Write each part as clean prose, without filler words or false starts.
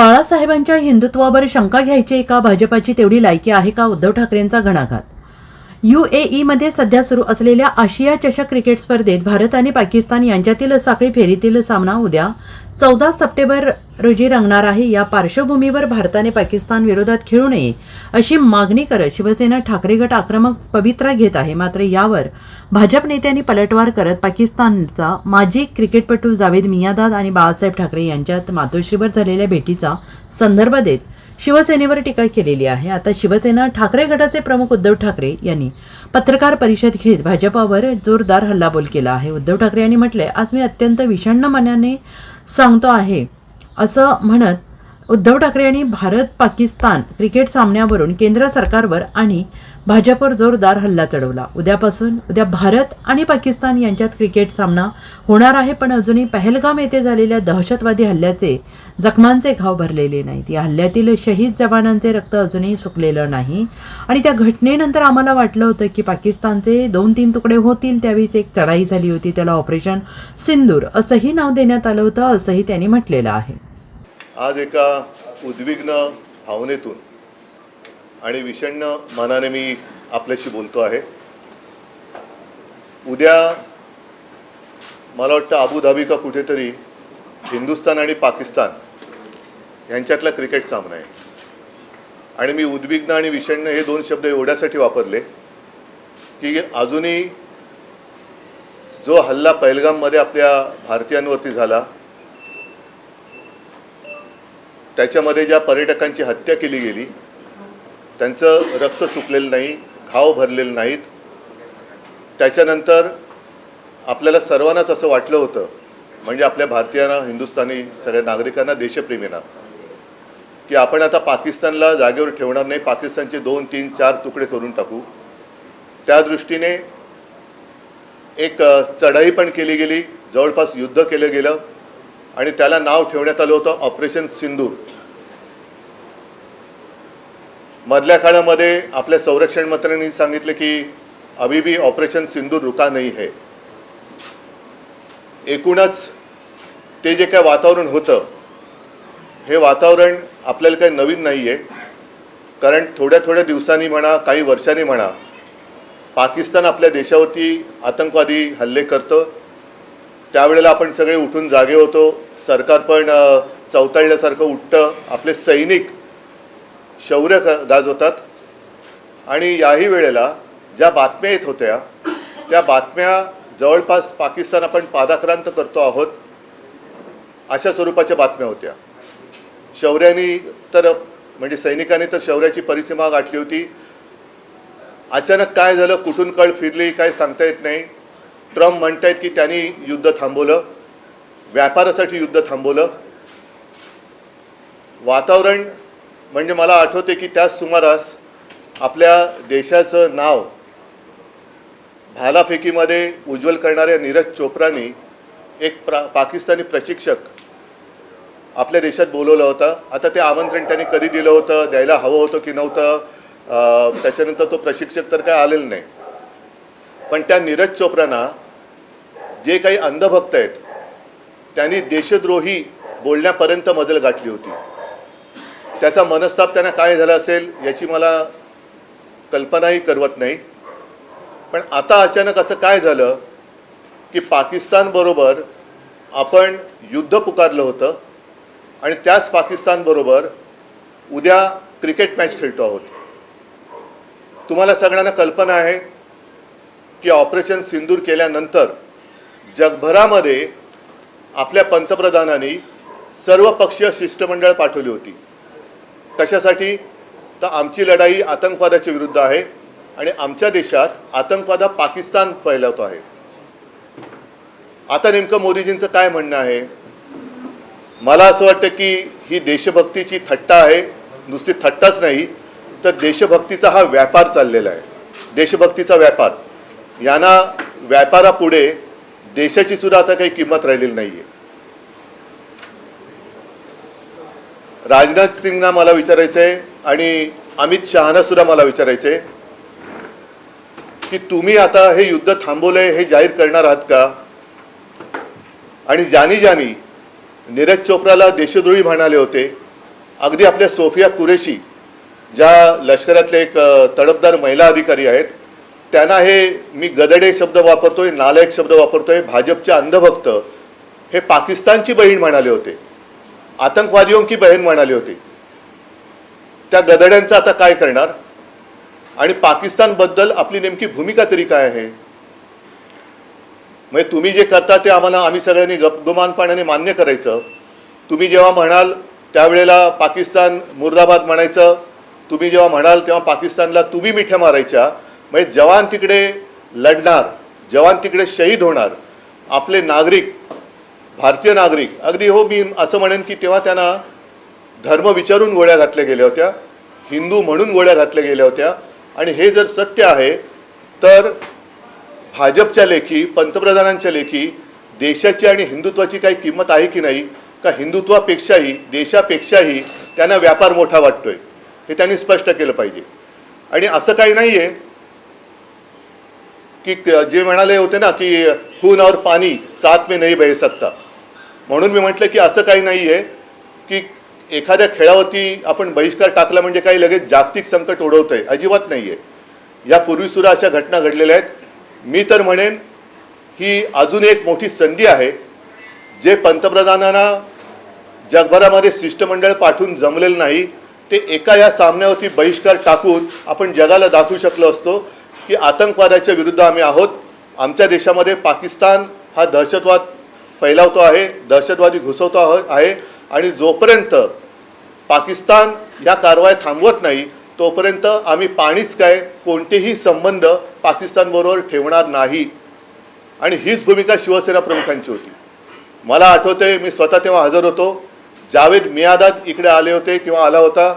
बाळासाहेबांच्या हिंदुत्वावर शंका घ्यायची का भाजपाची तेवढी लायकी आहे का? उद्धव ठाकरेंचा घणाघात. UAE सध्या सुरू असलेल्या आशिया चषक क्रिकेट स्पर्धेत भारत आणि पाकिस्तान यांच्यातील साखळी फेरीतील सामना उद्या 14 सप्टेंबर रोजी रंगणार आहे. या पार्श्वभूमीवर भारताने पाकिस्तान विरोधात खेळू नये अशी मागणी करत शिवसेना ठाकरे गट आक्रमक पवित्रा घेत आहे. मात्र यावर भाजप नेत्यांनी पलटवार करत पाकिस्तानचा माजी क्रिकेटपटू जावेद मियांदाद आणि बाळासाहेब ठाकरे यांच्यात मातोश्रीवर झालेल्या भेटीचा संदर्भ देत शिवसेनेवर टीका केलेली आहे. आता शिवसेना ठाकरे गटाचे प्रमुख उद्धव ठाकरे यांनी पत्रकार परिषद घेत भाजपावर जोरदार हल्लाबोल केला आहे. उद्धव ठाकरे यांनी म्हटले, आज मी अत्यंत विषण्ण मनाने सांगतो आहे असं म्हणत उद्धव ठाकरे यांनी भारत पाकिस्तान क्रिकेट सामन्यावरून केंद्र सरकारवर आणि भाजपवर जोरदार हल्ला चढवला. उद्या भारत आणि पाकिस्तान यांच्यात क्रिकेट सामना होणार आहे, पण अजूनही पहलगाम येथे झालेल्या दहशतवादी हल्ल्याचे जखमांचे घाव भरलेले नाहीत. या हल्ल्यातील शहीद जवानांचे रक्त अजूनही सुकलेलं नाही आणि त्या घटनेनंतर आम्हाला वाटलं होतं की पाकिस्तानचे 2-3 तुकडे होतील. त्यावेळीस एक चढाई झाली होती, त्याला ऑपरेशन सिंदूर असंही नाव देण्यात आलं होतं, असंही त्यांनी म्हटलेलं आहे. आज एका उद्विग्न भावनेतून आणि विषण्ण मनाने मी आपल्याशी बोलतो आहे. उद्या मला वाटतं अबुधाबी का कुठेतरी हिंदुस्थान आणि पाकिस्तान यांच्यातला क्रिकेट सामना आहे. आणि मी उद्विग्न आणि विषण्ण हे 2 शब्द एवढ्यासाठी वापरले की अजूनही जो हल्ला पहलगाममध्ये आपल्या भारतीयांवरती झाला, त्याच्यामध्ये ज्या पर्यटकांची हत्या केली गेली, त्यांचं रक्त सुकलेलं नाही, घाव भरलेले नाहीत. त्याच्यानंतर आपल्याला सर्वांनाच असं वाटलं होतं, म्हणजे आपल्या भारतीयांना, हिंदुस्थानी सगळ्या नागरिकांना, देशप्रेमींना, की आपण आता पाकिस्तानला जागेवर ठेवणार नाही, पाकिस्तानचे 2, 3, 4 तुकडे करून टाकू. त्या दृष्टीने एक चढाई पण केली गेली, जवळपास युद्ध केलं गेलं आणि त्याला नाव ठेवण्यात आलं होतं ऑपरेशन सिंदूर. मधल्या काळामध्ये आपल्या संरक्षण मंत्र्यांनी सांगितले की अभी भी ऑपरेशन सिंदूर रुका नहीं है. एकूणच ते जे काय वातावरण होतं, हे वातावरण आपल्याला काही नवीन नाही आहे. कारण थोड्या दिवसांनी म्हणा, काही वर्षांनी म्हणा, पाकिस्तान आपल्या देशावरती आतंकवादी हल्ले करतं. त्यावेळेला आपण सगळे उठून जागे होतो, सरकार पण चवताळल्यासारखं उठतं, आपले सैनिक शौर्य गाजवतात. आणि याही वेळेला ज्या बातम्या येत होत्या, त्या बातम्या जवळपास पाकिस्तान आपण पादाक्रांत करतो आहोत अशा स्वरूपाच्या बातम्या होत्या. शौर्याने तर म्हणजे सैनिकांनी तर शौर्याची परिसीमा गाठली होती. अचानक काय झालं, कुठून कळ फिरली, काय सांगता येत नाही. ट्रम्प म्हणतायत की त्यांनी युद्ध थांबवलं, व्यापारासाठी युद्ध थांबवलं. वातावरण म्हणजे मला आठवते की त्याच सुमारास आपल्या देशाचं नाव भालाफेकीमध्ये उज्ज्वल करणाऱ्या नीरज चोप्रानी एक पाकिस्तानी प्रशिक्षक आपल्या देशात बोलवला होता. आता ते आमंत्रण त्यांनी कधी दिलं होतं, द्यायला हवं होतं की नव्हतं, त्याच्यानंतर तो प्रशिक्षक तर काय आलेला नाही. पण त्या नीरज चोप्रांना जे काही अंधभक्त आहेत, त्यांनी देशद्रोही बोलण्यापर्यंत मजल गाठली होती. त्याचा मनस्ताप त्यांना काय झाला असेल याची मला कल्पनाही करवत नाही. पण आता अचानक असं काय झालं की पाकिस्तानबरोबर आपण युद्ध पुकारलं होतं आणि त्याच पाकिस्तानबरोबर उद्या क्रिकेट मॅच खेळतो आहोत. तुम्हाला सगळ्यांना कल्पना आहे की ऑपरेशन सिंदूर केल्यानंतर जगभरामध्ये आपल्या पंतप्रधानांनी सर्वपक्षीय शिष्टमंडळ पाठवली होती. कशासाठी? तर आमची लढाई आतंकवादाच्या विरुद्ध आहे आणि आमच्या देशात आतंकवाद पाकिस्तान फैलवतो आहे. आता नेमकं मोदीजींचं काय म्हणणं आहे? मला असं वाटतं की ही देशभक्तीची थट्टा आहे. नुसती थट्टाच नाही, तर देशभक्तीचा हा व्यापार चाललेला आहे. देशभक्तीचा व्यापार, यांना व्यापारापुढे देशाची सुद्धा आता काही किंमत राहिलेली नाहीये. राजनाथ सिंगना मला विचारायचंय आणि अमित शहाना सुद्धा मला विचारायचंय की तुम्ही आता हे युद्ध थांबवलंय हे जाहीर करणार आहात का? आणि ज्यांनी नीरज चोप्राला देशद्रोही म्हणाले होते, अगदी आपल्या सोफिया कुरेशी ज्या लष्करातले एक तडफदार महिला अधिकारी आहेत, त्यांना हे मी गदडे शब्द वापरतोय, नालायक शब्द वापरतोय, भाजपचे अंधभक्त हे पाकिस्तानची बहीण म्हणाले होते, आतंकवादियों की बहीण म्हणाले होते. त्या गदड्यांचं आता काय करणार? आणि पाकिस्तानबद्दल आपली नेमकी भूमिका तरी काय आहे? म्हणजे तुम्ही जे करता ते आम्ही सगळ्यांनी गपगुमानपणाने मान्य करायचं. तुम्ही जेव्हा म्हणाल त्यावेळेला पाकिस्तान मुर्दाबाद म्हणायचं, तुम्ही जेव्हा म्हणाल तेव्हा पाकिस्तानला तुम्ही मिठ्या मारायच्या. म्हणजे जवान तिकडे लढणार, जवान तिकडे शहीद होणार, आपले नागरिक, भारतीय नागरिक, अगदी हो मी असं म्हणेन की तेव्हा त्यांना धर्म विचारून गोळ्या घातल्या गेल्या होत्या, हिंदू म्हणून गोळ्या घातल्या गेल्या होत्या. आणि हे जर सत्य आहे तर भाजपच्या लेखी, पंतप्रधानांच्या लेखी देशाची आणि हिंदुत्वाची काही किंमत आहे की नाही? का हिंदुत्वापेक्षाही, देशापेक्षाही त्यांना व्यापार मोठा वाटतोय? हे त्यांनी स्पष्ट केलं पाहिजे. आणि असं काही नाही आहे की जे म्हणाले होते ना की खून और पाणी साथ में नहीं बह सकता, म्हणून मी म्हटलं की असं काही नाही आहे की एखाद्या खेळावरती आपण बहिष्कार टाकला म्हणजे काही लगेच जागतिक संकट ओढवतंय, अजिबात नाही आहे. यापूर्वी सुद्धा अशा घटना घडलेल्या आहेत. मी तर म्हणेन ही अजून एक मोठी संधी आहे. जे पंतप्रधानांना जगभरामध्ये शिष्टमंडळ पाठवून जमलेलं नाही ते एका या सामन्यावरती बहिष्कार टाकून आपण जगाला दाखवू शकलो असतो की आतंकवादाच्या विरुद्ध आम्ही आहोत. आमच्या देशामध्ये पाकिस्तान हा दहशतवाद फैलावतो आहे, दहशतवादी घुसवतो आहे. आणि जोपर्यंत पाकिस्तान या कारवाया थांबवत नाही तोपर्यंत आम्ही पाणीच काय, कोणतेही संबंध पाकिस्तानबरोबर ठेवणार नाही. आणि हीच भूमिका शिवसेना प्रमुखांची होती. मला आठवते मी स्वतः तेव्हा हजर होतो. जावेद मियादाद इकडे आले होते किंवा आला होता,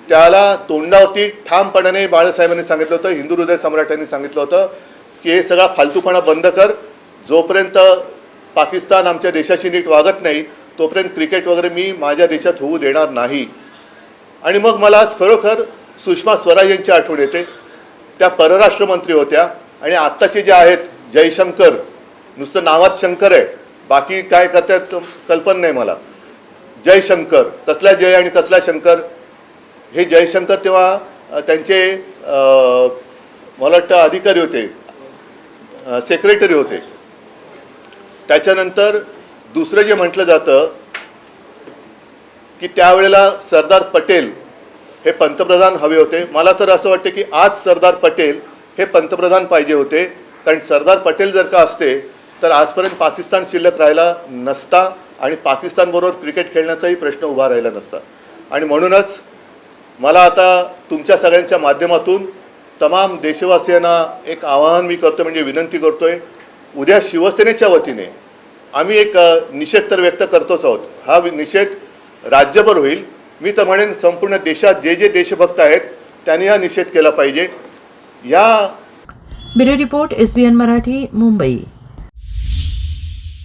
त्याला तोंडावरती ठामपणाने बाळासाहेबांनी सांगितलं होतं, हिंदू हृदय सम्राटांनी सांगितलं होतं की हे सगळा फालतूपणा बंद कर. जोपर्यंत पाकिस्तान आमच्या देशाशी नीट वागत नाही तोपर्यंत क्रिकेट वगैरे मी माझ्या देशात होऊ देणार नाही. आणि मग मला आज खरोखर सुषमा स्वराज यांची आठवण येते. त्या परराष्ट्र मंत्री होत्या आणि आत्ताचे जे आहेत जयशंकर, नुसतं नावात शंकर आहे, बाकी काय करतात कल्पना नाही मला. जयशंकर, कसला जय आणि कसला शंकर? हे जयशंकर तेव्हा त्यांचे मला वाटतं अधिकारी होते, सेक्रेटरी होते. त्याच्यानंतर दुसरं जे म्हटलं जातं की त्यावेळेला सरदार पटेल हे पंतप्रधान हवे होते. मला तर असं वाटतं की आज सरदार पटेल हे पंतप्रधान पाहिजे होते. कारण सरदार पटेल जर का असते तर आजपर्यंत पाकिस्तान शिल्लक राहिला नसता आणि पाकिस्तानबरोबर क्रिकेट खेळण्याचाही प्रश्न उभा राहिला नसता. आणि म्हणूनच मला आता तुमच्या सगळ्यांच्या माध्यमातून तमाम देशवासियांना एक आवाहन मी करतो, म्हणजे विनंती करतोय. उद्या शिवसेनेच्या वतीने आम्ही एक निषेध तर व्यक्त करतोच आहोत. हा निषेध राज्यभर होईल. मी तर म्हणेन संपूर्ण देशात जे जे देशभक्त आहेत त्यांनी हा निषेध केला पाहिजे. या bureau report SBN Marathi, Mumbai.